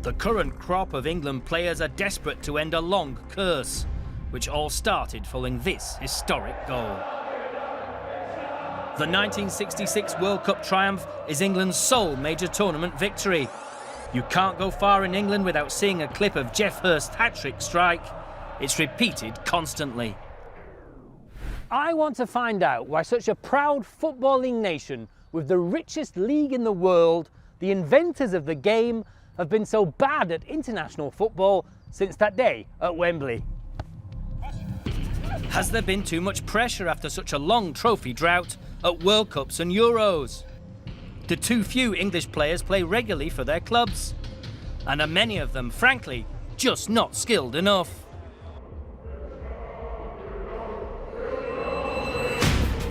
The current crop of England players are desperate to end a long curse, which all started following this historic goal. The 1966 World Cup triumph is England's sole major tournament victory. You can't go far in England without seeing a clip of Geoff Hurst's hat-trick strike. It's repeated constantly. I want to find out why such a proud footballing nation with the richest league in the world, the inventors of the game, have been so bad at international football since that day at Wembley. Has there been too much pressure after such a long trophy drought at World Cups and Euros? Do too few English players play regularly for their clubs? And are many of them, frankly, just not skilled enough?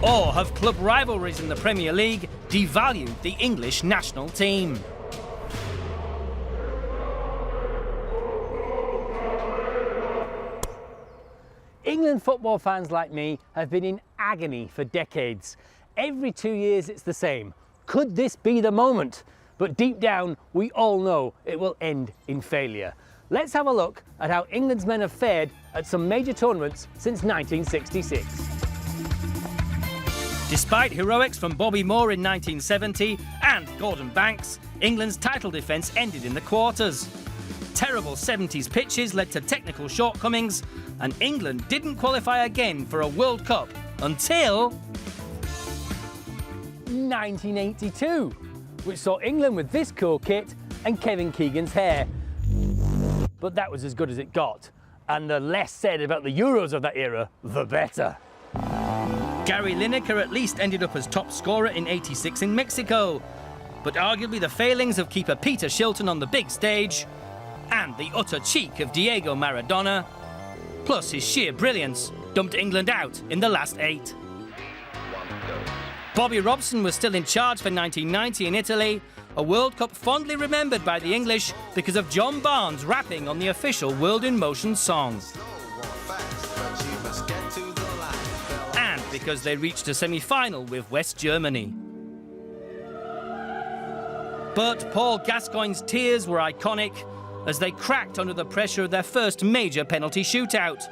Or have club rivalries in the Premier League devalued the English national team? England football fans like me have been in agony for decades. Every 2 years it's the same. Could this be the moment? But deep down, we all know it will end in failure. Let's have a look at how England's men have fared at some major tournaments since 1966. Despite heroics from Bobby Moore in 1970 and Gordon Banks, England's title defence ended in the quarters. Terrible 70s pitches led to technical shortcomings, and England didn't qualify again for a World Cup until 1982, which saw England with this cool kit and Kevin Keegan's hair. But that was as good as it got, and the less said about the Euros of that era, the better. Gary Lineker at least ended up as top scorer in '86 in Mexico, but arguably the failings of keeper Peter Shilton on the big stage and the utter cheek of Diego Maradona, plus his sheer brilliance, dumped England out in the last 8. Bobby Robson was still in charge for 1990 in Italy, a World Cup fondly remembered by the English because of John Barnes rapping on the official World in Motion song. And because they reached a semi-final with West Germany. But Paul Gascoigne's tears were iconic as they cracked under the pressure of their first major penalty shootout,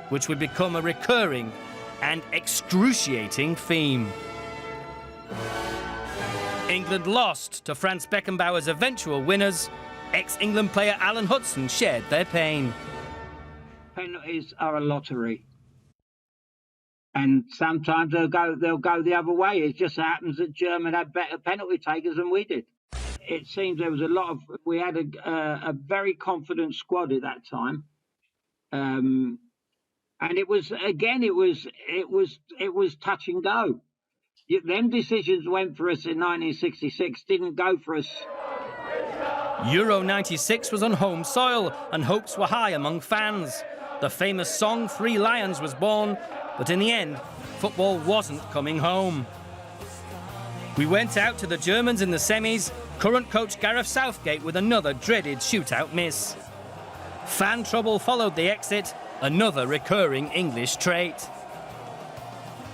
which would become a recurring and excruciating theme. England lost to Franz Beckenbauer's eventual winners. Ex-England player Alan Hudson shared their pain. Penalties are a lottery, and sometimes they'll go the other way. It just happens that Germany had better penalty takers than we did. It seems there was we had a very confident squad at that time, and it was touch and go. Them decisions went for us in 1966, didn't go for us. Euro 96 was on home soil and hopes were high among fans. The famous song Three Lions was born, but in the end, football wasn't coming home. We went out to the Germans in the semis, current coach Gareth Southgate with another dreaded shootout miss. Fan trouble followed the exit, another recurring English trait.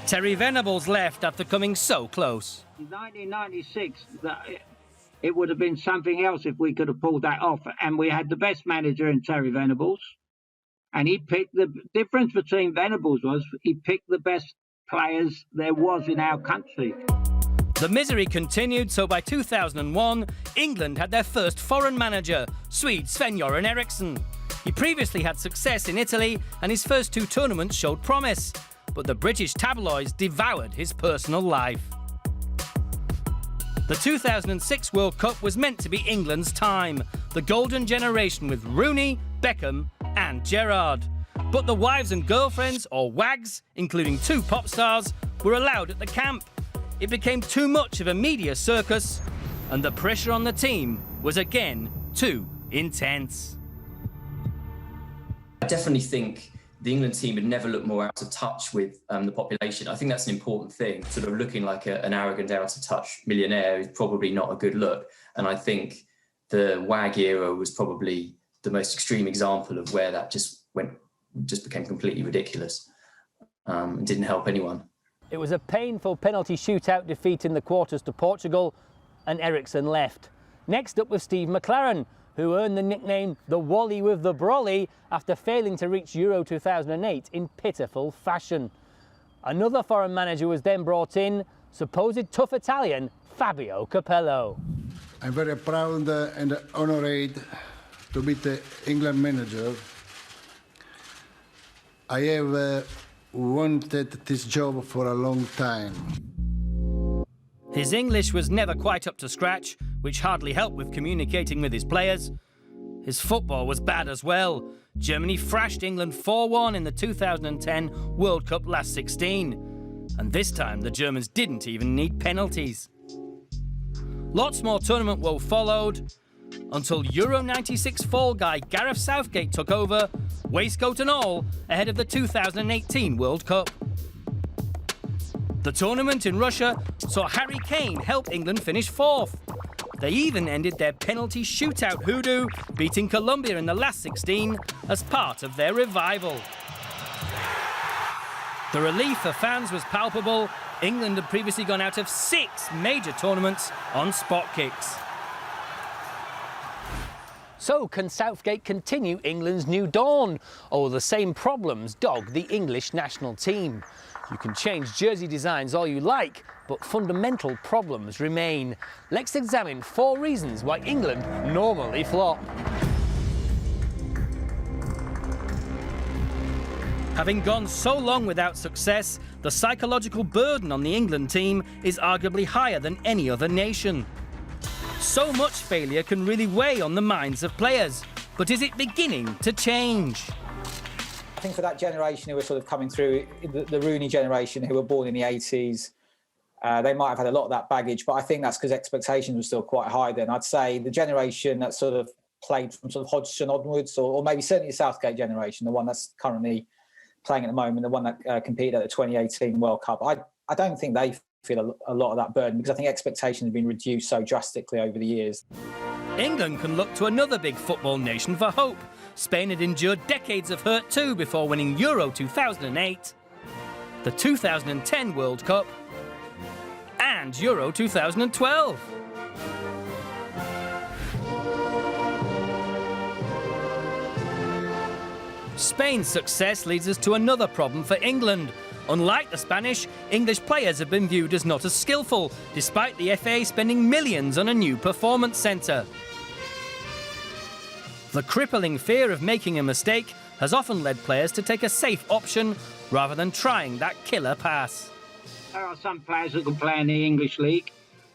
Terry Venables left after coming so close. In 1996, it would have been something else if we could have pulled that off, and we had the best manager in Terry Venables, and he picked the difference between Venables was he picked the best players there was in our country. The misery continued, so by 2001, England had their first foreign manager, Swede Sven-Göran Eriksson. He previously had success in Italy, and his first 2 tournaments showed promise. But the British tabloids devoured his personal life. The 2006 World Cup was meant to be England's time, the golden generation with Rooney, Beckham and Gerrard. But the wives and girlfriends, or WAGs, including 2 pop stars, were allowed at the camp. It became too much of a media circus, and the pressure on the team was again too intense. I definitely think the England team had never looked more out of touch with the population. I think that's an important thing. Sort of looking like an arrogant, out of touch millionaire is probably not a good look. And I think the WAG era was probably the most extreme example of where that just became completely ridiculous and didn't help anyone. It was a painful penalty shootout defeat in the quarters to Portugal, and Eriksson left. Next up was Steve McClaren, who earned the nickname the Wally with the Brolly after failing to reach Euro 2008 in pitiful fashion. Another foreign manager was then brought in, supposed tough Italian Fabio Capello. I'm very proud and honoured to be the England manager. I have wanted this job for a long time. His English was never quite up to scratch, which hardly helped with communicating with his players. His football was bad as well. Germany thrashed England 4-1 in the 2010 World Cup last 16. And this time the Germans didn't even need penalties. Lots more tournament woe followed, until Euro 96 fall guy Gareth Southgate took over, waistcoat and all, ahead of the 2018 World Cup. The tournament in Russia saw Harry Kane help England finish fourth. They even ended their penalty shootout hoodoo, beating Colombia in the last 16 as part of their revival. The relief for fans was palpable. England had previously gone out of 6 major tournaments on spot kicks. So can Southgate continue England's new dawn? Or will the same problems dog the English national team? You can change jersey designs all you like, but fundamental problems remain. Let's examine 4 reasons why England normally flop. Having gone so long without success, the psychological burden on the England team is arguably higher than any other nation. So much failure can really weigh on the minds of players, but is it beginning to change? I think for that generation who were sort of coming through, the Rooney generation who were born in the 80s, they might have had a lot of that baggage, but I think that's because expectations were still quite high then. I'd say the generation that sort of played from sort of Hodgson onwards, or maybe certainly the Southgate generation, the one that's currently playing at the moment, the one that competed at the 2018 World Cup, I don't think they feel a lot of that burden because I think expectations have been reduced so drastically over the years. England can look to another big football nation for hope. Spain had endured decades of hurt too before winning Euro 2008, the 2010 World Cup, and Euro 2012. Spain's success leads us to another problem for England. Unlike the Spanish, English players have been viewed as not as skillful, despite the FA spending millions on a new performance centre. The crippling fear of making a mistake has often led players to take a safe option rather than trying that killer pass. There are some players who can play in the English league,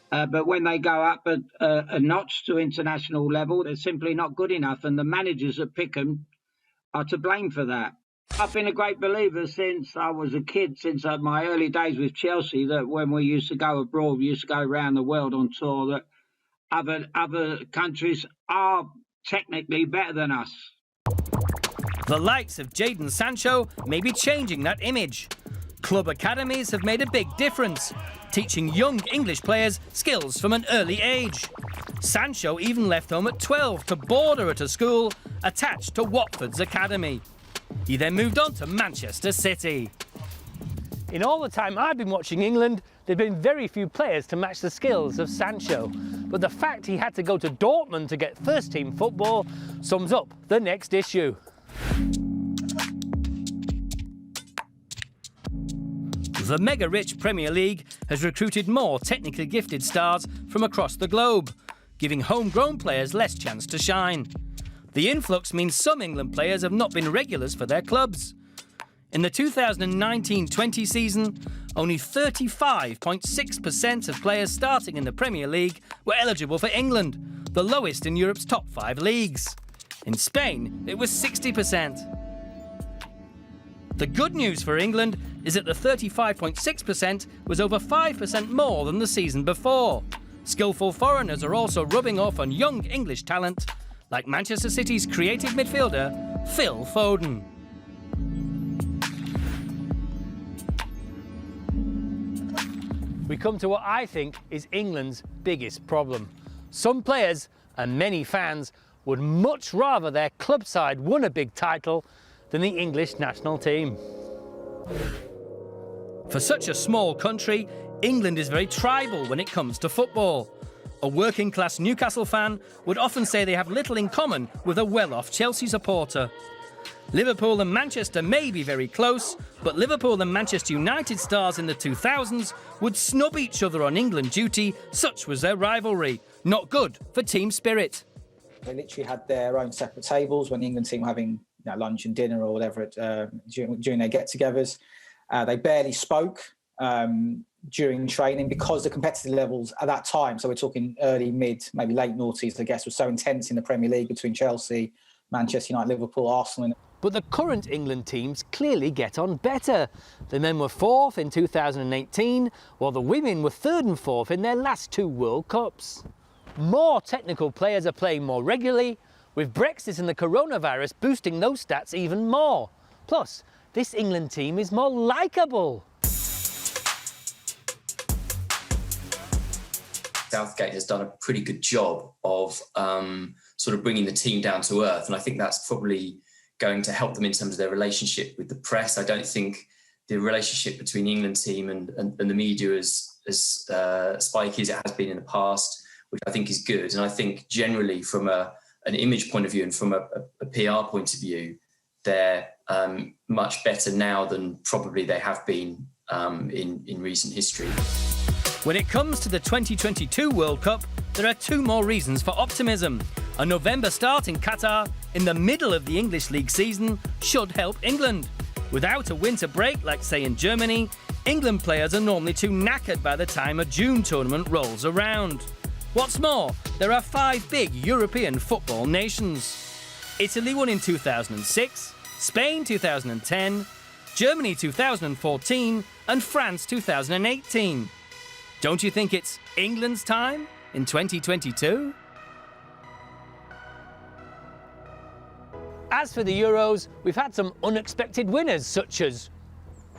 but when they go up a notch to international level, they're simply not good enough, and the managers that pick them are to blame for that. I've been a great believer since I was a kid, since my early days with Chelsea, that when we used to go abroad, we used to go around the world on tour, that other countries are technically better than us. The likes of Jadon Sancho may be changing that image. Club academies have made a big difference, teaching young English players skills from an early age. Sancho even left home at 12 to boarder at a school attached to Watford's academy. He then moved on to Manchester City. In all the time I've been watching England, there have been very few players to match the skills of Sancho. But the fact he had to go to Dortmund to get first-team football sums up the next issue. The mega-rich Premier League has recruited more technically gifted stars from across the globe, giving homegrown players less chance to shine. The influx means some England players have not been regulars for their clubs. In the 2019-20 season, only 35.6% of players starting in the Premier League were eligible for England, the lowest in Europe's top 5 leagues. In Spain, it was 60%. The good news for England is that the 35.6% was over 5% more than the season before. Skillful foreigners are also rubbing off on young English talent, like Manchester City's creative midfielder, Phil Foden. We come to what I think is England's biggest problem. Some players and many fans would much rather their club side won a big title than the English national team. For such a small country, England is very tribal when it comes to football. A working-class Newcastle fan would often say they have little in common with a well-off Chelsea supporter. Liverpool and Manchester may be very close, but Liverpool and Manchester United stars in the 2000s would snub each other on England duty. Such was their rivalry. Not good for team spirit. They literally had their own separate tables when the England team were having lunch and dinner or whatever during their get-togethers. They barely spoke during training because the competitive levels at that time, so we're talking early, mid, maybe late noughties, I guess, was so intense in the Premier League between Chelsea, Manchester United, Liverpool, Arsenal. But the current England teams clearly get on better. The men were 4th in 2018, while the women were 3rd and 4th in their last 2 World Cups. More technical players are playing more regularly, with Brexit and the coronavirus boosting those stats even more. Plus, this England team is more likeable. Southgate has done a pretty good job of sort of bringing the team down to earth, and I think that's probably going to help them in terms of their relationship with the press. I don't think the relationship between the England team and the media is as spiky as it has been in the past, which I think is good. And I think generally from an image point of view and from a PR point of view, they're much better now than probably they have been in recent history. When it comes to the 2022 World Cup, there are 2 more reasons for optimism. A November start in Qatar, in the middle of the English League season, should help England. Without a winter break, like say in Germany, England players are normally too knackered by the time a June tournament rolls around. What's more, there are 5 big European football nations. Italy won in 2006, Spain 2010, Germany 2014, and France 2018. Don't you think it's England's time in 2022? As for the Euros, we've had some unexpected winners such as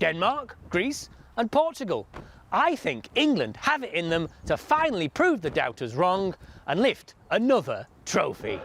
Denmark, Greece and Portugal. I think England have it in them to finally prove the doubters wrong and lift another trophy.